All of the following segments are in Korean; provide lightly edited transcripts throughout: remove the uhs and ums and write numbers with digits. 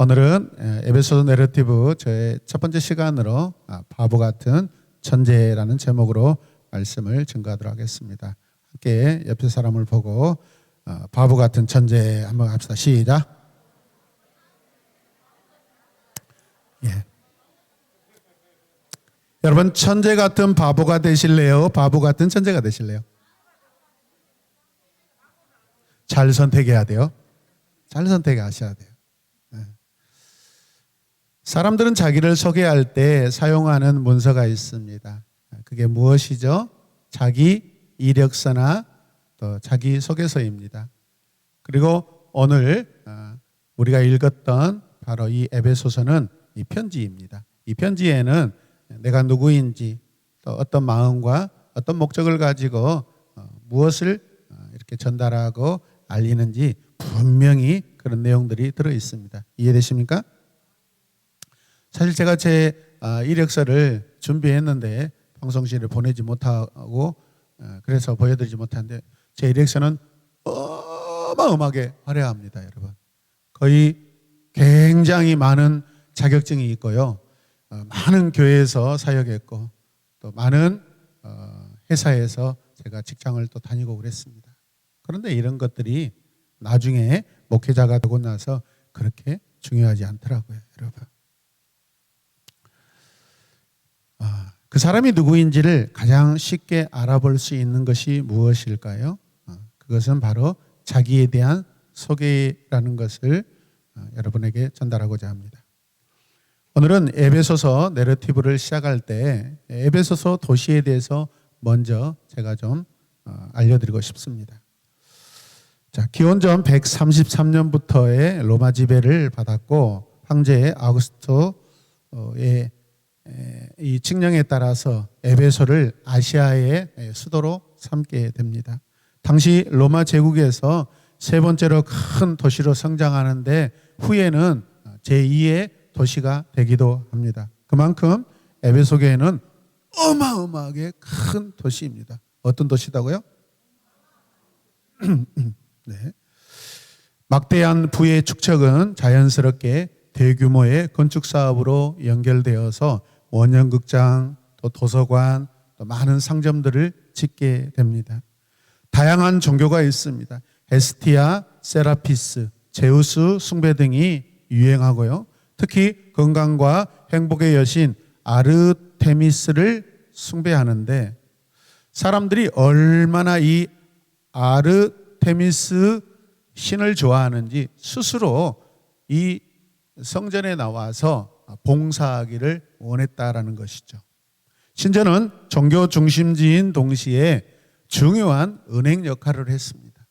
오늘은 에베소서 내러티브 저의 첫 번째 시간으로 바보 같은 천재라는 제목으로 말씀을 증거하도록 하겠습니다. 함께 옆에 사람을 보고 바보 같은 천재 한번 합시다. 시작. 예. 여러분, 천재 같은 바보가 되실래요? 바보 같은 천재가 되실래요? 잘 선택해야 돼요. 잘 선택하셔야 돼요. 사람들은 자기를 소개할 때 사용하는 문서가 있습니다. 그게 무엇이죠? 자기 이력서나 또 자기 소개서입니다. 그리고 오늘 우리가 읽었던 바로 이 에베소서는 이 편지입니다. 이 편지에는 내가 누구인지 또 어떤 마음과 어떤 목적을 가지고 무엇을 이렇게 전달하고 알리는지 분명히 그런 내용들이 들어 있습니다. 이해되십니까? 사실 제가 제 이력서를 준비했는데 방송실에 보내지 못하고 그래서 보여드리지 못하는데 제 이력서는 어마어마하게 화려합니다, 여러분. 거의 굉장히 많은 자격증이 있고요. 많은 교회에서 사역했고 또 많은 회사에서 제가 직장을 또 다니고 그랬습니다. 그런데 이런 것들이 나중에 목회자가 되고 나서 그렇게 중요하지 않더라고요, 여러분. 그 사람이 누구인지를 가장 쉽게 알아볼 수 있는 것이 무엇일까요? 그것은 바로 자기에 대한 소개라는 것을 여러분에게 전달하고자 합니다. 오늘은 에베소서 내러티브를 시작할 때 에베소서 도시에 대해서 먼저 제가 좀 알려드리고 싶습니다. 자, 기원전 133년부터의 로마 지배를 받았고 황제 아우구스토의 이 칙령에 따라서 에베소를 아시아의 수도로 삼게 됩니다. 당시 로마 제국에서 세 번째로 큰 도시로 성장하는데 후에는 제2의 도시가 되기도 합니다. 그만큼 에베소 교회는 어마어마하게 큰 도시입니다. 어떤 도시다고요? 네. 막대한 부의 축적은 자연스럽게 대규모의 건축 사업으로 연결되어서 원형극장, 또 도서관, 또 많은 상점들을 짓게 됩니다. 다양한 종교가 있습니다. 에스티아, 세라피스, 제우스 숭배 등이 유행하고요. 특히 건강과 행복의 여신 아르테미스를 숭배하는데 사람들이 얼마나 이 아르테미스 신을 좋아하는지 스스로 이 성전에 나와서 봉사하기를 원했다라는 것이죠. 신전은 종교 중심지인 동시에 중요한 은행 역할을 했습니다.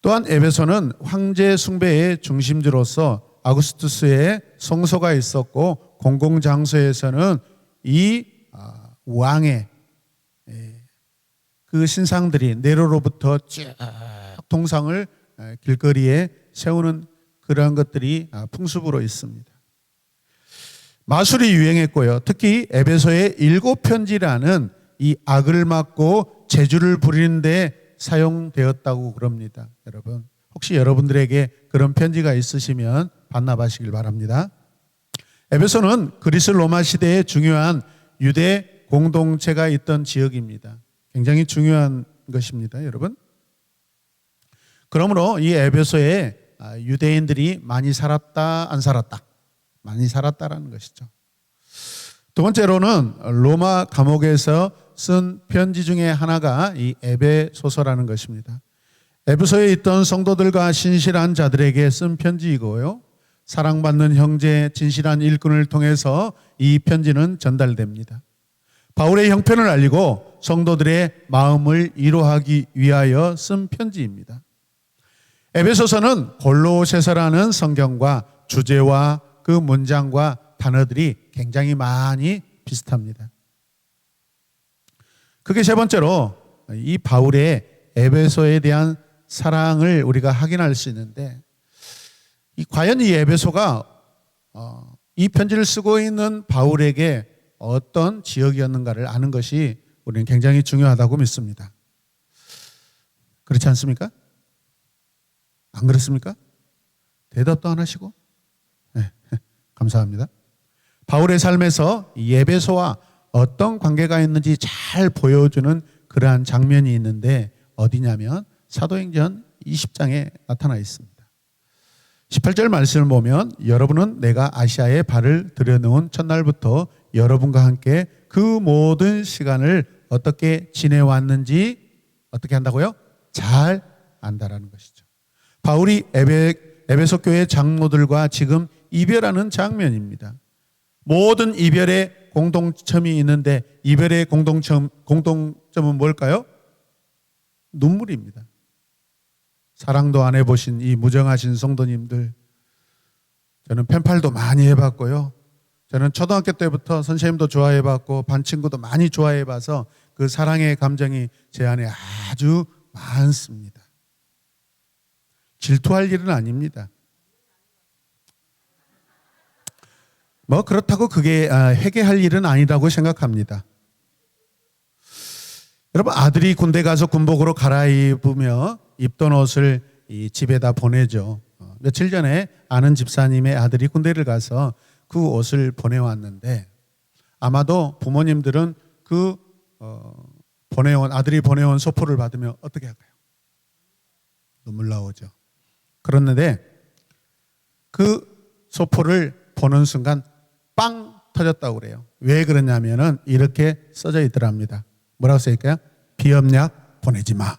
또한 에베소는 황제 숭배의 중심지로서 아구스투스의 성소가 있었고 공공장소에서는 이 왕의 그 신상들이 네로로부터 쭉 동상을 길거리에 세우는 그러한 것들이 풍습으로 있습니다. 마술이 유행했고요. 특히 에베소의 7편지라는 이 악을 막고 재주를 부리는 데 사용되었다고 그럽니다. 여러분, 혹시 여러분들에게 그런 편지가 있으시면 반납하시길 바랍니다. 에베소는 그리스 로마 시대의 중요한 유대 공동체가 있던 지역입니다. 굉장히 중요한 것입니다, 여러분. 그러므로 이 에베소에 유대인들이 많이 살았다, 안 살았다? 많이 살았다라는 것이죠. 두 번째로는 로마 감옥에서 쓴 편지 중에 하나가 이 에베소서라는 것입니다. 에베소에 있던 성도들과 신실한 자들에게 쓴 편지이고요. 사랑받는 형제 진실한 일꾼을 통해서 이 편지는 전달됩니다. 바울의 형편을 알리고 성도들의 마음을 위로하기 위하여 쓴 편지입니다. 에베소서는 골로새서라는 성경과 주제와 그 문장과 단어들이 굉장히 많이 비슷합니다. 그게 세 번째로 이 바울의 에베소에 대한 사랑을 우리가 확인할 수 있는데 과연 이 에베소가 이 편지를 쓰고 있는 바울에게 어떤 지역이었는가를 아는 것이 우리는 굉장히 중요하다고 믿습니다. 그렇지 않습니까? 안 그렇습니까? 대답도 안 하시고 감사합니다. 바울의 삶에서 에베소와 어떤 관계가 있는지 잘 보여주는 그러한 장면이 있는데 어디냐면 사도행전 20장에 나타나 있습니다. 18절 말씀을 보면 여러분은 내가 아시아에 발을 들여놓은 첫날부터 여러분과 함께 그 모든 시간을 어떻게 지내왔는지 어떻게 한다고요? 잘 안다라는 것이죠. 바울이 에베소 교회 장로들과 지금 이별하는 장면입니다. 모든 이별에 공동점이 있는데 이별의 공동점은 뭘까요? 눈물입니다. 사랑도 안 해보신 이 무정하신 성도님들, 저는 펜팔도 많이 해봤고요. 저는 초등학교 때부터 선생님도 좋아해봤고 반 친구도 많이 좋아해봐서 그 사랑의 감정이 제 안에 아주 많습니다. 질투할 일은 아닙니다. 뭐 그렇다고 그게 회개할 일은 아니라고 생각합니다. 여러분, 아들이 군대 가서 군복으로 갈아입으며 입던 옷을 이 집에다 보내죠. 며칠 전에 아는 집사님의 아들이 군대를 가서 그 옷을 보내왔는데 아마도 부모님들은 그 아들이 보내온 소포를 받으면 어떻게 할까요? 눈물 나오죠. 그런데 그 소포를 보는 순간 빵 터졌다고 그래요. 왜 그러냐면은 이렇게 써져 있더랍니다. 뭐라고 써있을까요? 비염약 보내지 마.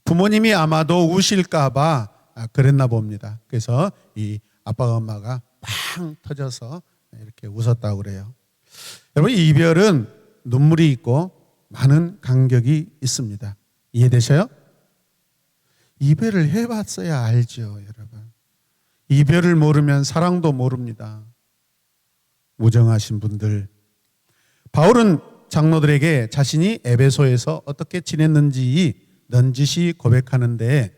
부모님이 아마도 우실까봐 그랬나 봅니다. 그래서 이 아빠가 엄마가 빵 터져서 이렇게 웃었다고 그래요. 여러분, 이별은 눈물이 있고 많은 간격이 있습니다. 이해되셔요? 이별을 해봤어야 알죠, 여러분. 이별을 모르면 사랑도 모릅니다. 무정하신 분들. 바울은 장로들에게 자신이 에베소에서 어떻게 지냈는지 넌지시 고백하는데,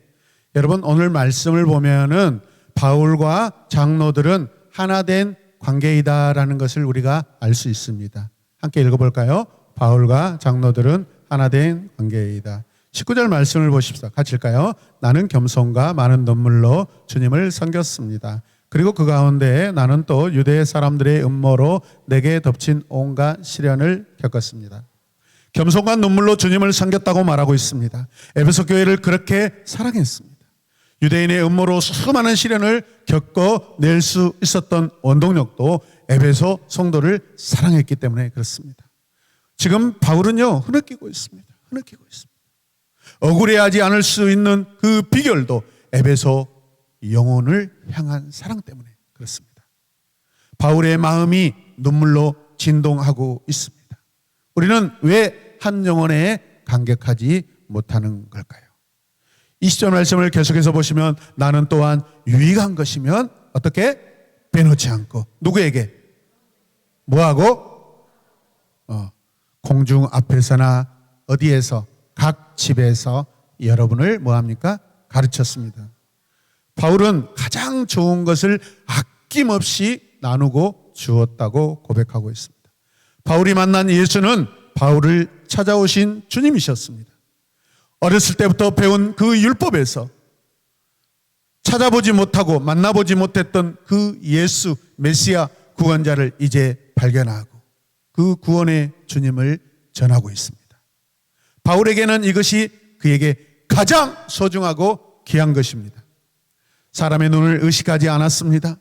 여러분 오늘 말씀을 보면은 바울과 장로들은 하나 된 관계이다라는 것을 우리가 알 수 있습니다. 함께 읽어볼까요? 바울과 장로들은 하나 된 관계이다. 19절 말씀을 보십시오. 같이 읽을까요? 나는 겸손과 많은 눈물로 주님을 섬겼습니다. 그리고 그 가운데 나는 또 유대 사람들의 음모로 내게 덮친 온갖 시련을 겪었습니다. 겸손과 눈물로 주님을 섬겼다고 말하고 있습니다. 에베소 교회를 그렇게 사랑했습니다. 유대인의 음모로 수많은 시련을 겪어낼 수 있었던 원동력도 에베소 성도를 사랑했기 때문에 그렇습니다. 지금 바울은요, 흐느끼고 있습니다. 억울해하지 않을 수 있는 그 비결도 에베소 영혼을 향한 사랑 때문에 그렇습니다. 바울의 마음이 눈물로 진동하고 있습니다. 우리는 왜 한 영혼에 감격하지 못하는 걸까요? 20절 말씀을 계속해서 보시면 나는 또한 유익한 것이면 어떻게? 빼놓지 않고 누구에게? 뭐하고? 공중 앞에서나 어디에서? 각 집에서 여러분을 뭐합니까? 가르쳤습니다. 바울은 가장 좋은 것을 아낌없이 나누고 주었다고 고백하고 있습니다. 바울이 만난 예수는 바울을 찾아오신 주님이셨습니다. 어렸을 때부터 배운 그 율법에서 찾아보지 못하고 만나보지 못했던 그 예수 메시아 구원자를 이제 발견하고 그 구원의 주님을 전하고 있습니다. 바울에게는 이것이 그에게 가장 소중하고 귀한 것입니다. 사람의 눈을 의식하지 않았습니다.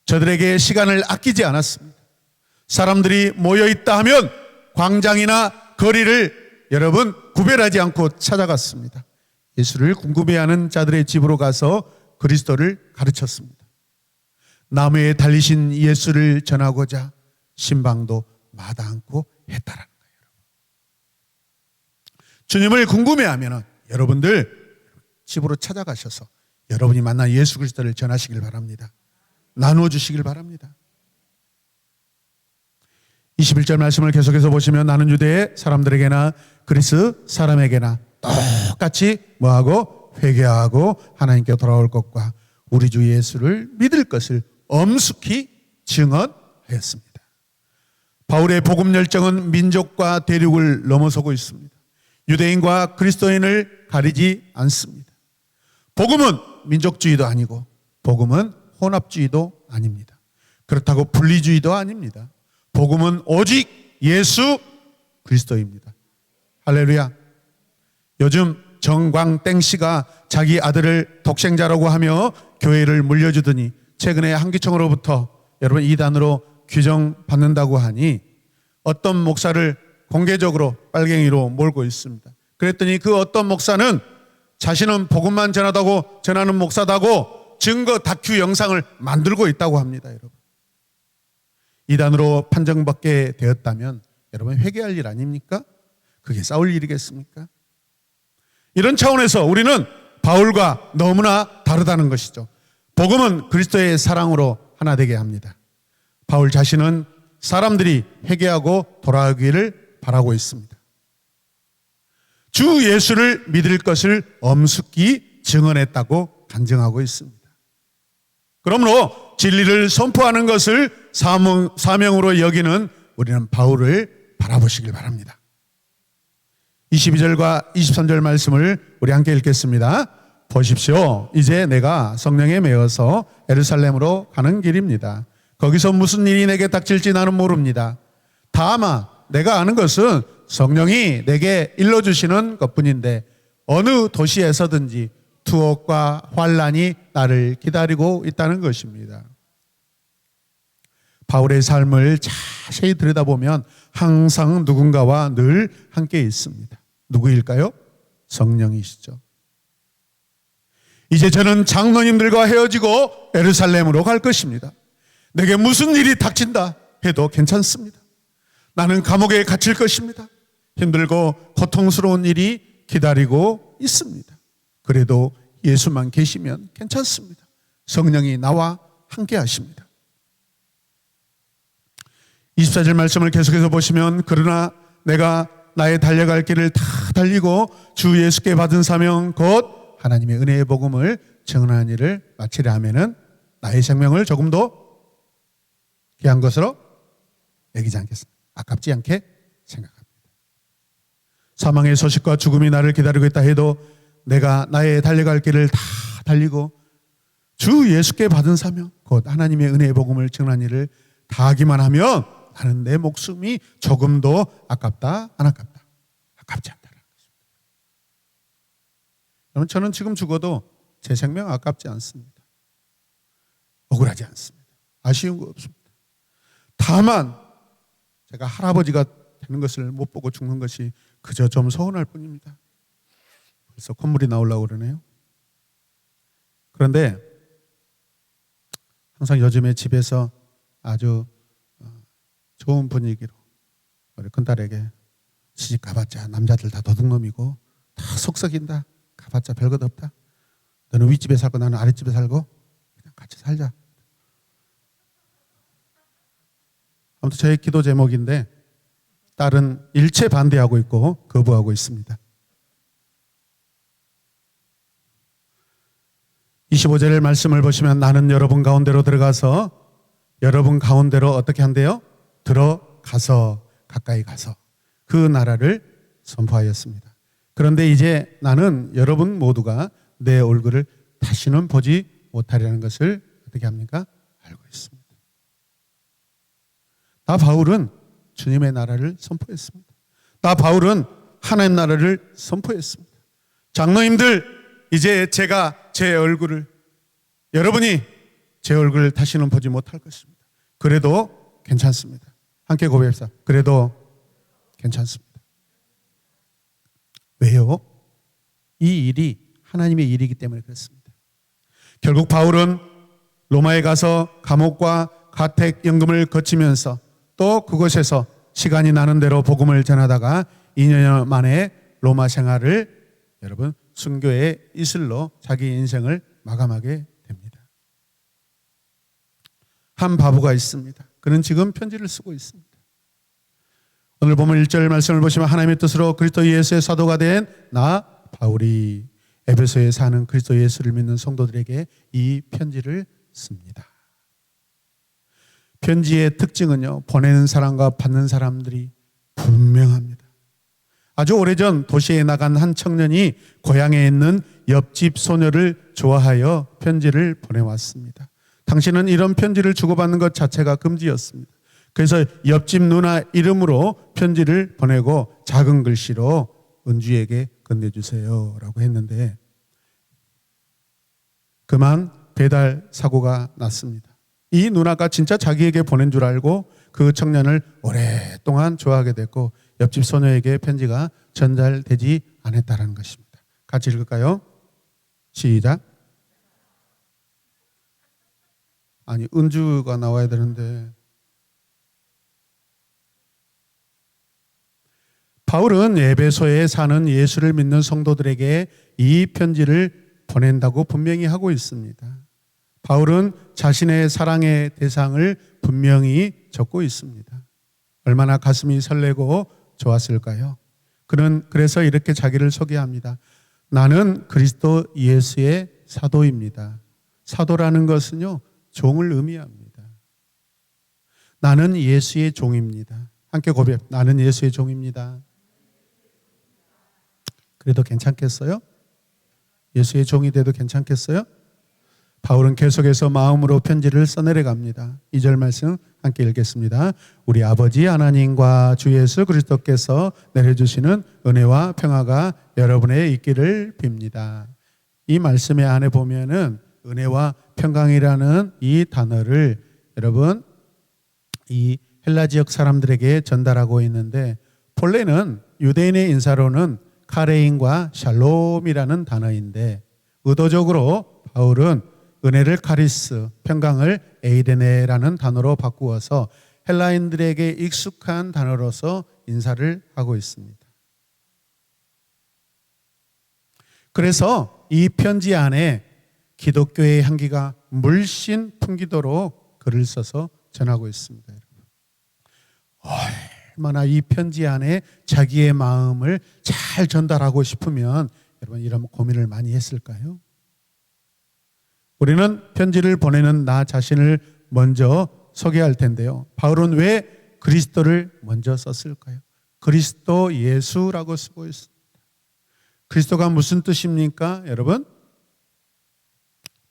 저들에게 시간을 아끼지 않았습니다. 사람들이 모여있다 하면 광장이나 거리를 여러분 구별하지 않고 찾아갔습니다. 예수를 궁금해하는 자들의 집으로 가서 그리스도를 가르쳤습니다. 나무에 달리신 예수를 전하고자 신방도 마다않고 했다라는 거예요. 주님을 궁금해하면 여러분들 집으로 찾아가셔서 여러분이 만난 예수 그리스도를 전하시길 바랍니다. 나누어 주시길 바랍니다. 21절 말씀을 계속해서 보시면 나는 유대의 사람들에게나 그리스 사람에게나 똑같이 뭐하고? 회개하고 하나님께 돌아올 것과 우리 주 예수를 믿을 것을 엄숙히 증언하였습니다. 바울의 복음 열정은 민족과 대륙을 넘어서고 있습니다. 유대인과 그리스도인을 가리지 않습니다. 복음은 민족주의도 아니고 복음은 혼합주의도 아닙니다. 그렇다고 분리주의도 아닙니다. 복음은 오직 예수 그리스도입니다. 할렐루야. 요즘 정광땡 씨가 자기 아들을 독생자라고 하며 교회를 물려주더니 최근에 한기총으로부터 여러분 이단으로 규정받는다고 하니 어떤 목사를 공개적으로 빨갱이로 몰고 있습니다. 그랬더니 그 어떤 목사는 자신은 복음만 전하는 목사다고 증거 다큐 영상을 만들고 있다고 합니다. 여러분, 이단으로 판정받게 되었다면 여러분 회개할 일 아닙니까? 그게 싸울 일이겠습니까? 이런 차원에서 우리는 바울과 너무나 다르다는 것이죠. 복음은 그리스도의 사랑으로 하나 되게 합니다. 바울 자신은 사람들이 회개하고 돌아오기를 바라고 있습니다. 주 예수를 믿을 것을 엄숙히 증언했다고 간증하고 있습니다. 그러므로 진리를 선포하는 것을 사명으로 여기는 우리는 바울을 바라보시길 바랍니다. 22절과 23절 말씀을 우리 함께 읽겠습니다. 보십시오. 이제 내가 성령에 매어서 예루살렘으로 가는 길입니다. 거기서 무슨 일이 내게 닥칠지 나는 모릅니다. 다만 내가 아는 것은 성령이 내게 일러주시는 것뿐인데 어느 도시에서든지 투옥과 환난이 나를 기다리고 있다는 것입니다. 바울의 삶을 자세히 들여다보면 항상 누군가와 늘 함께 있습니다. 누구일까요? 성령이시죠. 이제 저는 장로님들과 헤어지고 예루살렘으로 갈 것입니다. 내게 무슨 일이 닥친다 해도 괜찮습니다. 나는 감옥에 갇힐 것입니다. 힘들고 고통스러운 일이 기다리고 있습니다. 그래도 예수만 계시면 괜찮습니다. 성령이 나와 함께 하십니다. 24절 말씀을 계속해서 보시면 그러나 내가 나의 달려갈 길을 다 달리고 주 예수께 받은 사명 곧 하나님의 은혜의 복음을 증언하는 일을 마치려 하면은 나의 생명을 조금도 귀한 것으로 여기지 않겠습니다. 아깝지 않게 생각합니다. 사망의 소식과 죽음이 나를 기다리고 있다 해도 내가 나의 달려갈 길을 다 달리고 주 예수께 받은 사명 곧 하나님의 은혜의 복음을 증언하는 일을 다 하기만 하면 나는 내 목숨이 조금도 아깝다 안 아깝다 아깝지 않다는 것입니다. 여러분, 저는 지금 죽어도 제 생명 아깝지 않습니다. 억울하지 않습니다. 아쉬운 거 없습니다. 다만 제가 할아버지가 되는 것을 못 보고 죽는 것이 그저 좀 서운할 뿐입니다. 그래서 콧물이 나오려고 그러네요. 그런데 항상 요즘에 집에서 아주 좋은 분위기로 우리 큰딸에게 시집 가봤자 남자들 다 도둑놈이고 다 속썩인다. 가봤자 별것 없다. 너는 윗집에 살고 나는 아랫집에 살고 그냥 같이 살자. 아무튼 저의 기도 제목인데 딸은 일체 반대하고 있고 거부하고 있습니다. 25절 말씀을 보시면 나는 여러분 가운데로 들어가서 여러분 가운데로 어떻게 한대요? 들어가서 가까이 가서 그 나라를 선포하였습니다. 그런데 이제 나는 여러분 모두가 내 얼굴을 다시는 보지 못하리라는 것을 어떻게 합니까? 알고 있습니다. 나 바울은 주님의 나라를 선포했습니다. 나 바울은 하나님 나라를 선포했습니다. 장로님들, 이제 제가 제 얼굴을, 여러분이 제 얼굴을 다시는 보지 못할 것입니다. 그래도 괜찮습니다. 함께 고백합시다. 그래도 괜찮습니다. 왜요? 이 일이 하나님의 일이기 때문에 그렇습니다. 결국 바울은 로마에 가서 감옥과 가택연금을 거치면서 또 그곳에서 시간이 나는 대로 복음을 전하다가 2년 만에 로마 생활을 여러분 순교의 이슬로 자기 인생을 마감하게 됩니다. 한 바보가 있습니다. 그는 지금 편지를 쓰고 있습니다. 오늘 보면 1절 말씀을 보시면 하나님의 뜻으로 그리스도 예수의 사도가 된 나 바울이 에베소에 사는 그리스도 예수를 믿는 성도들에게 이 편지를 씁니다. 편지의 특징은요, 보내는 사람과 받는 사람들이 분명합니다. 아주 오래전 도시에 나간 한 청년이 고향에 있는 옆집 소녀를 좋아하여 편지를 보내왔습니다. 당시는 이런 편지를 주고받는 것 자체가 금지였습니다. 그래서 옆집 누나 이름으로 편지를 보내고 작은 글씨로 은주에게 건네주세요 라고 했는데 그만 배달 사고가 났습니다. 이 누나가 진짜 자기에게 보낸 줄 알고 그 청년을 오랫동안 좋아하게 됐고 옆집 소녀에게 편지가 전달되지 않았다는 것입니다. 같이 읽을까요? 시작. 아니 은주가 나와야 되는데 바울은 에베소에 사는 예수를 믿는 성도들에게 이 편지를 보낸다고 분명히 하고 있습니다. 바울은 자신의 사랑의 대상을 분명히 적고 있습니다. 얼마나 가슴이 설레고 좋았을까요? 그는 그래서 이렇게 자기를 소개합니다. 나는 그리스도 예수의 사도입니다. 사도라는 것은요, 종을 의미합니다. 나는 예수의 종입니다. 함께 고백. 나는 예수의 종입니다. 그래도 괜찮겠어요? 예수의 종이 돼도 괜찮겠어요? 바울은 계속해서 마음으로 편지를 써내려 갑니다. 2절 말씀 함께 읽겠습니다. 우리 아버지 하나님과 주 예수 그리스도께서 내려주시는 은혜와 평화가 여러분의 있기를 빕니다. 이 말씀의 안에 보면은 은혜와 평강이라는 이 단어를 여러분 이 헬라 지역 사람들에게 전달하고 있는데 본래는 유대인의 인사로는 카레인과 샬롬이라는 단어인데 의도적으로 바울은 은혜를 카리스, 평강을 에이레네라는 단어로 바꾸어서 헬라인들에게 익숙한 단어로서 인사를 하고 있습니다. 그래서 이 편지 안에 기독교의 향기가 물씬 풍기도록 글을 써서 전하고 있습니다. 얼마나 이 편지 안에 자기의 마음을 잘 전달하고 싶으면 여러분 이런 고민을 많이 했을까요? 우리는 편지를 보내는 나 자신을 먼저 소개할 텐데요. 바울은 왜 그리스도를 먼저 썼을까요? 그리스도 예수라고 쓰고 있습니다. 그리스도가 무슨 뜻입니까? 여러분?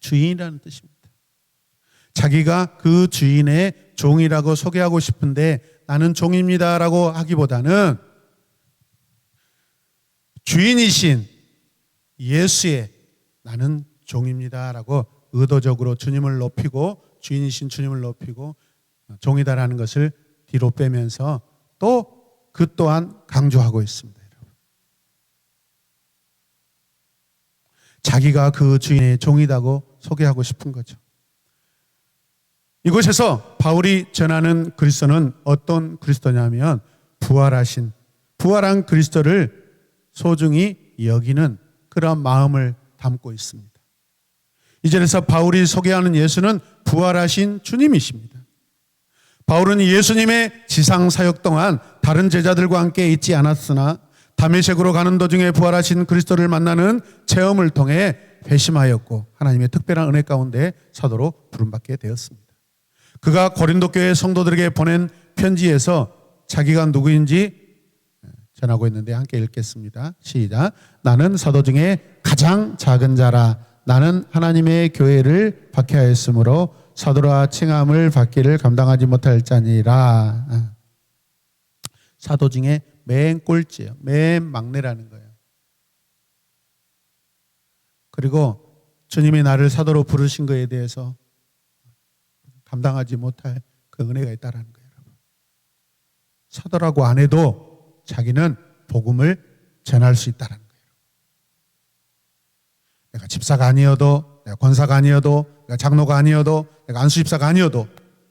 주인이라는 뜻입니다. 자기가 그 주인의 종이라고 소개하고 싶은데 나는 종입니다라고 하기보다는 주인이신 예수의 나는 종입니다라고 의도적으로 주님을 높이고 주인이신 주님을 높이고 종이다라는 것을 뒤로 빼면서 또 그 또한 강조하고 있습니다. 자기가 그 주인의 종이다고 소개하고 싶은 거죠. 이곳에서 바울이 전하는 그리스도는 어떤 그리스도냐면 부활한 그리스도를 소중히 여기는 그런 마음을 담고 있습니다. 이 절에서 바울이 소개하는 예수는 부활하신 주님이십니다. 바울은 예수님의 지상 사역 동안 다른 제자들과 함께 있지 않았으나 다메섹으로 가는 도중에 부활하신 그리스도를 만나는 체험을 통해 회심하였고 하나님의 특별한 은혜 가운데 사도로 부름받게 되었습니다. 그가 고린도 교회 성도들에게 보낸 편지에서 자기가 누구인지 전하고 있는데 함께 읽겠습니다. 시작. 나는 사도 중에 가장 작은 자라. 나는 하나님의 교회를 박해하였으므로 사도라 칭함을 받기를 감당하지 못할 자니라. 사도 중에 맨 꼴찌예요. 맨 막내라는 거예요. 그리고 주님이 나를 사도로 부르신 것에 대해서 감당하지 못할 그 은혜가 있다는 거예요. 사도라고 안 해도 자기는 복음을 전할 수 있다는 거예요. 내가 집사가 아니어도, 내가 권사가 아니어도, 내가 장로가 아니어도, 내가 안수집사가 아니어도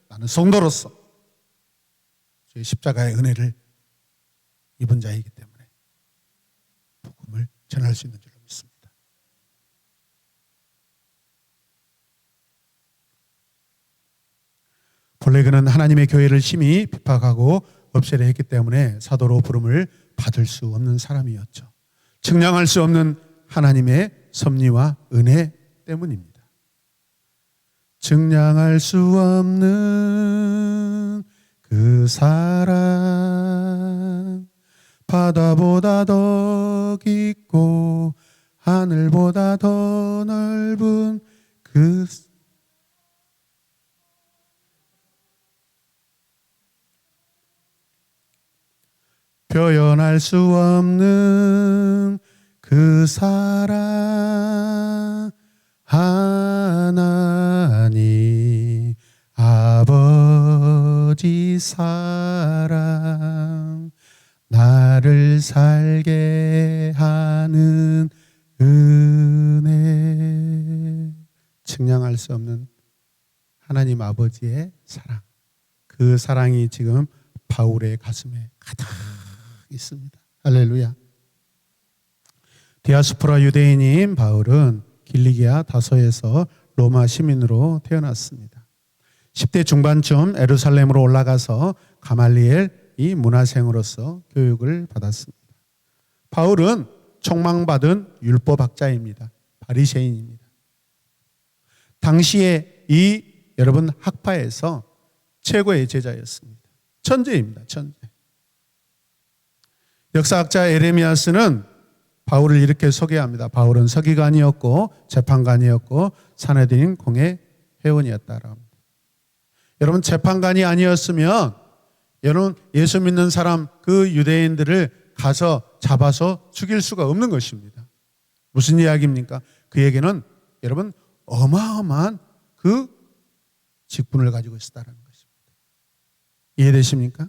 나는 성도로서 주의 십자가의 은혜를 입은 자이기 때문에 복음을 전할 수 있는 줄로 믿습니다. 본래 그는 하나님의 교회를 심히 핍박하고 없애려 했기 때문에 사도로 부름을 받을 수 없는 사람이었죠. 측량할 수 없는 하나님의 섭리와 은혜 때문입니다. 측량할 수 없는 그 사랑 바다보다 더 깊고 하늘보다 더 넓은 그 표현할 수 없는 그 사랑, 하나님 아버지 사랑, 나를 살게 하는 은혜. 측량할 수 없는 하나님 아버지의 사랑, 그 사랑이 지금 바울의 가슴에 가득 있습니다. 할렐루야. 디아스포라 유대인인 바울은 길리기아 다소에서 로마 시민으로 태어났습니다. 10대 중반쯤 예루살렘으로 올라가서 가말리엘 이 문화생으로서 교육을 받았습니다. 바울은 촉망받은 율법학자입니다. 바리새인입니다. 당시에 이 여러분 학파에서 최고의 제자였습니다. 천재입니다. 천재. 역사학자 에레미야스는 바울을 이렇게 소개합니다. 바울은 서기관이었고 재판관이었고 사내들인 공회 회원이었다라고 합니다. 여러분, 재판관이 아니었으면 여러분 예수 믿는 사람 그 유대인들을 가서 잡아서 죽일 수가 없는 것입니다. 무슨 이야기입니까? 그에게는 여러분 어마어마한 그 직분을 가지고 있었다는 것입니다. 이해되십니까?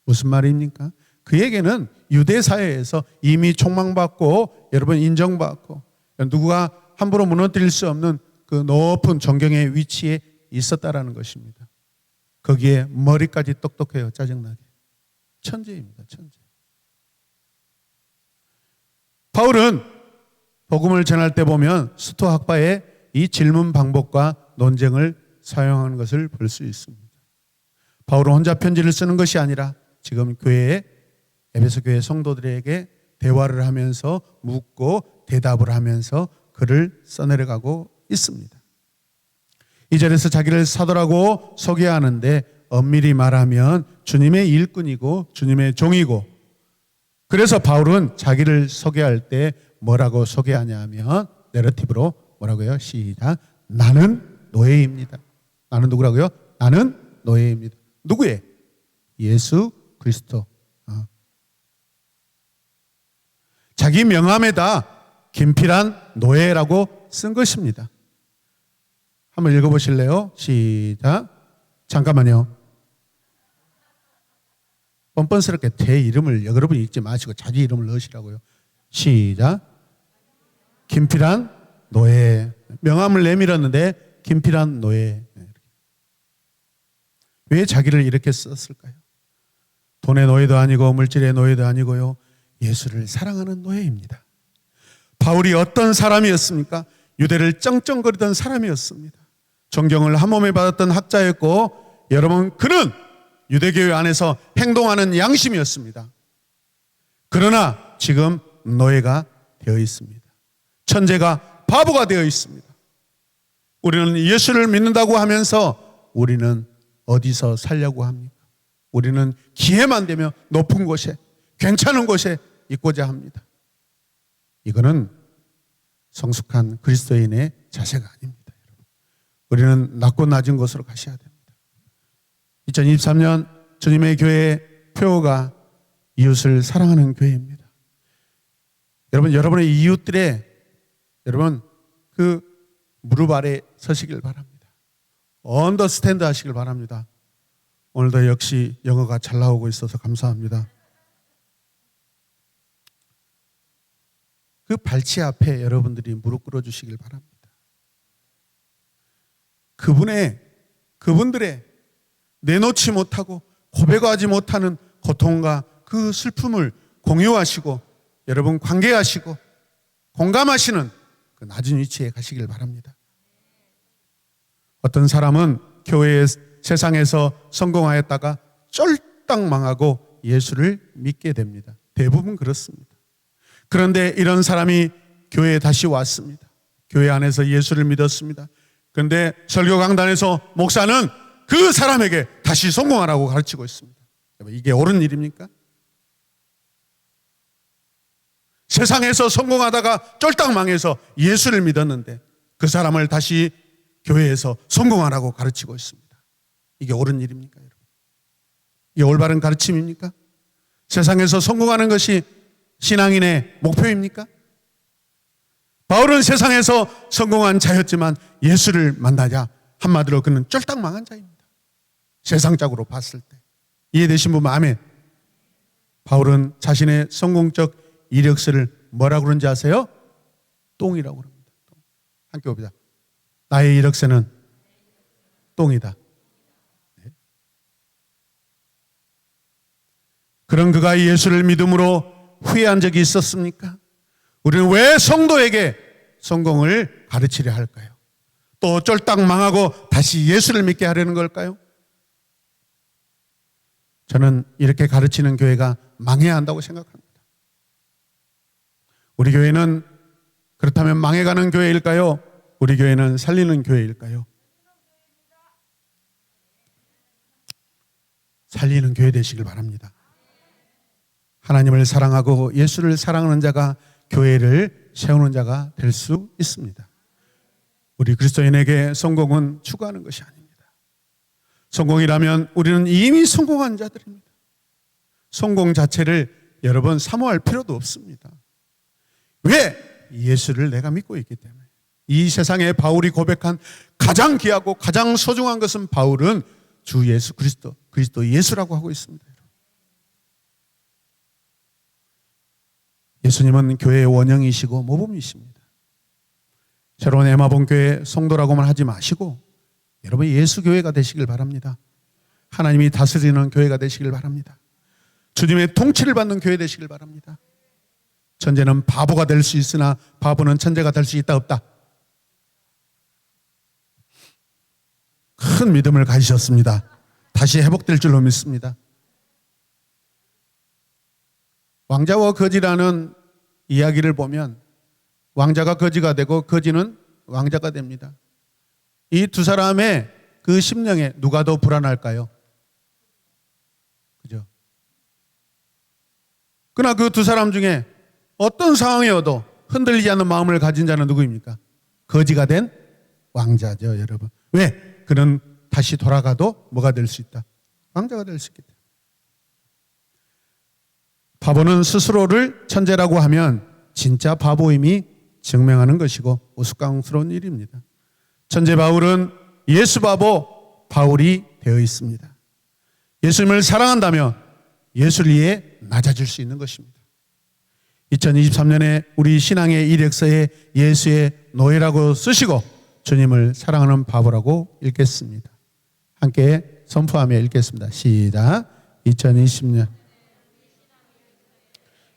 무슨 말입니까? 그에게는 유대 사회에서 이미 촉망받고 여러분 인정받고 누구가 함부로 무너뜨릴 수 없는 그 높은 존경의 위치에 있었다라는 것입니다. 거기에 머리까지 똑똑해요. 짜증나게. 천재입니다. 천재. 바울은 복음을 전할 때 보면 스토 학파의 이 질문 방법과 논쟁을 사용하는 것을 볼 수 있습니다. 바울은 혼자 편지를 쓰는 것이 아니라 지금 교회에 에베소 교회 성도들에게 대화를 하면서 묻고 대답을 하면서 글을 써내려가고 있습니다. 이 절에서 자기를 사도라고 소개하는데 엄밀히 말하면 주님의 일꾼이고 주님의 종이고, 그래서 바울은 자기를 소개할 때 뭐라고 소개하냐면 내러티브로 뭐라고요? 시작. 나는 노예입니다. 나는 누구라고요? 나는 노예입니다. 누구의? 예수 그리스도. 자기 명함에다 김필한 노예라고 쓴 것입니다. 한번 읽어보실래요? 시작. 잠깐만요. 뻔뻔스럽게 제 이름을 여러분이 읽지 마시고 자기 이름을 넣으시라고요. 시작. 김필한 노예. 명함을 내밀었는데 김필한 노예. 왜 자기를 이렇게 썼을까요? 돈의 노예도 아니고 물질의 노예도 아니고요. 예수를 사랑하는 노예입니다. 바울이 어떤 사람이었습니까? 유대를 쩡쩡거리던 사람이었습니다. 존경을 한 몸에 받았던 학자였고, 여러분 그는 유대교회 안에서 행동하는 양심이었습니다. 그러나 지금 노예가 되어 있습니다. 천재가 바보가 되어 있습니다. 우리는 예수를 믿는다고 하면서 우리는 어디서 살려고 합니까? 우리는 기회만 되면 높은 곳에 괜찮은 곳에 있고자 합니다. 이거는 성숙한 그리스도인의 자세가 아닙니다. 우리는 낮고 낮은 곳으로 가셔야 됩니다. 2023년 주님의 교회의 표어가 이웃을 사랑하는 교회입니다. 여러분, 여러분의 이웃들의 여러분 그 무릎 아래 서시길 바랍니다. 언더스탠드 하시길 바랍니다. 오늘도 역시 영어가 잘 나오고 있어서 감사합니다. 그 발치 앞에 여러분들이 무릎 꿇어 주시길 바랍니다. 그분들의 내놓지 못하고 고백하지 못하는 고통과 그 슬픔을 공유하시고 여러분 관계하시고 공감하시는 그 낮은 위치에 가시길 바랍니다. 어떤 사람은 교회의 세상에서 성공하였다가 쫄딱 망하고 예수를 믿게 됩니다. 대부분 그렇습니다. 그런데 이런 사람이 교회에 다시 왔습니다. 교회 안에서 예수를 믿었습니다. 그런데 설교 강단에서 목사는 그 사람에게 다시 성공하라고 가르치고 있습니다. 이게 옳은 일입니까? 세상에서 성공하다가 쫄딱 망해서 예수를 믿었는데 그 사람을 다시 교회에서 성공하라고 가르치고 있습니다. 이게 옳은 일입니까, 여러분? 이게 올바른 가르침입니까? 세상에서 성공하는 것이 신앙인의 목표입니까? 바울은 세상에서 성공한 자였지만 예수를 만나자 한마디로 그는 쫄딱 망한 자입니다. 세상적으로 봤을 때. 이해되신 분 아멘. 바울은 자신의 성공적 이력서를 뭐라고 그런지 아세요? 똥이라고 그럽니다. 함께 봅니다. 나의 이력서는 똥이다. 네. 그런 그가 예수를 믿음으로 후회한 적이 있었습니까? 우리는 왜 성도에게 성공을 가르치려 할까요? 또 쫄딱 망하고 다시 예수를 믿게 하려는 걸까요? 저는 이렇게 가르치는 교회가 망해야 한다고 생각합니다. 우리 교회는 그렇다면 망해가는 교회일까요? 우리 교회는 살리는 교회일까요? 살리는 교회 되시길 바랍니다. 하나님을 사랑하고 예수를 사랑하는 자가 교회를 세우는 자가 될 수 있습니다. 우리 그리스도인에게 성공은 추구하는 것이 아닙니다. 성공이라면 우리는 이미 성공한 자들입니다. 성공 자체를 여러분 사모할 필요도 없습니다. 왜? 예수를 내가 믿고 있기 때문에. 이 세상에 바울이 고백한 가장 귀하고 가장 소중한 것은 바울은 주 예수 그리스도 예수라고 하고 있습니다. 예수님은 교회의 원형이시고 모범이십니다. 새로운 에마본교회 성도라고만 하지 마시고 여러분 예수 교회가 되시길 바랍니다. 하나님이 다스리는 교회가 되시길 바랍니다. 주님의 통치를 받는 교회 되시길 바랍니다. 천재는 바보가 될 수 있으나 바보는 천재가 될 수 있다 없다. 큰 믿음을 가지셨습니다. 다시 회복될 줄로 믿습니다. 왕자와 거지라는 이야기를 보면 왕자가 거지가 되고 거지는 왕자가 됩니다. 이 두 사람의 그 심령에 누가 더 불안할까요? 그죠? 그러나 그 두 사람 중에 어떤 상황이어도 흔들리지 않는 마음을 가진 자는 누구입니까? 거지가 된 왕자죠, 여러분. 왜? 그는 다시 돌아가도 뭐가 될 수 있다? 왕자가 될 수 있기 때문에. 바보는 스스로를 천재라고 하면 진짜 바보임이 증명하는 것이고 우스꽝스러운 일입니다. 천재 바울은 예수 바보 바울이 되어 있습니다. 예수님을 사랑한다면 예수를 위해 낮아질 수 있는 것입니다. 2023년에 우리 신앙의 이력서에 예수의 노예라고 쓰시고 주님을 사랑하는 바보라고 읽겠습니다. 함께 선포하며 읽겠습니다. 시작. 2020년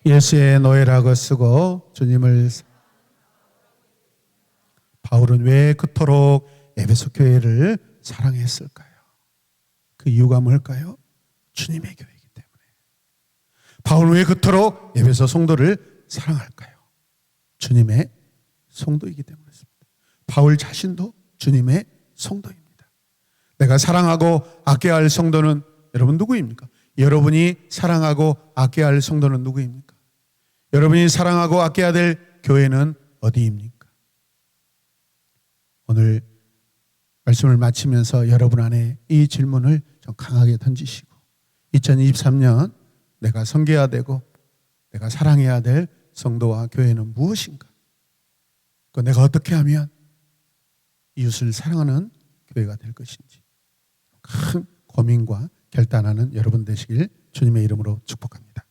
예수의 노예라고 쓰고 주님을. 바울은 왜 그토록 에베소 교회를 사랑했을까요? 그 이유가 뭘까요? 주님의 교회이기 때문에. 바울은 왜 그토록 에베소 성도를 사랑할까요? 주님의 성도이기 때문이었습니다. 바울 자신도 주님의 성도입니다. 내가 사랑하고 아껴야 할 성도는 여러분 누구입니까? 여러분이 사랑하고 아껴야 할 성도는 누구입니까? 여러분이 사랑하고 아껴야 될 교회는 어디입니까? 오늘 말씀을 마치면서 여러분 안에 이 질문을 좀 강하게 던지시고 2023년 내가 섬겨야 되고 내가 사랑해야 될 성도와 교회는 무엇인가? 내가 어떻게 하면 이웃을 사랑하는 교회가 될 것인지 큰 고민과 결단하는 여러분 되시길 주님의 이름으로 축복합니다.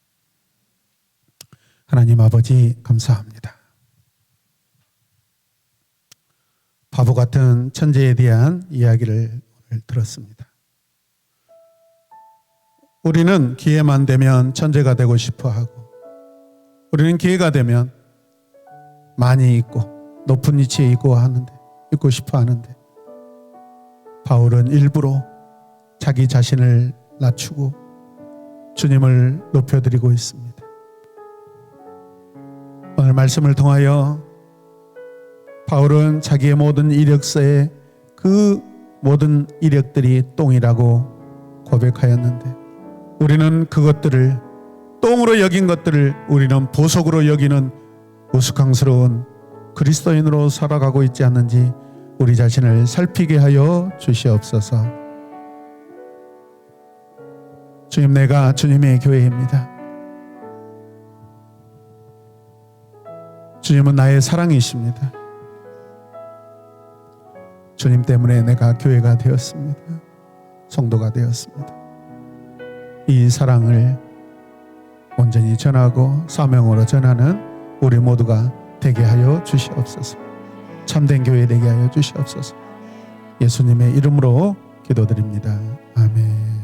하나님 아버지 감사합니다. 바보 같은 천재에 대한 이야기를 오늘 들었습니다. 우리는 기회만 되면 천재가 되고 싶어 하고 우리는 기회가 되면 많이 있고 높은 위치에 있고 싶어 하는데 바울은 일부러 자기 자신을 낮추고 주님을 높여드리고 있습니다. 오늘 말씀을 통하여 바울은 자기의 모든 이력서에 그 모든 이력들이 똥이라고 고백하였는데 우리는 그것들을 똥으로 여긴 것들을 우리는 보석으로 여기는 우스꽝스러운 그리스도인으로 살아가고 있지 않는지 우리 자신을 살피게 하여 주시옵소서. 주님, 내가 주님의 교회입니다. 주님은 나의 사랑이십니다. 주님 때문에 내가 교회가 되었습니다. 성도가 되었습니다. 이 사랑을 온전히 전하고 사명으로 전하는 우리 모두가 되게 하여 주시옵소서. 참된 교회 되게 하여 주시옵소서. 예수님의 이름으로 기도드립니다. 아멘.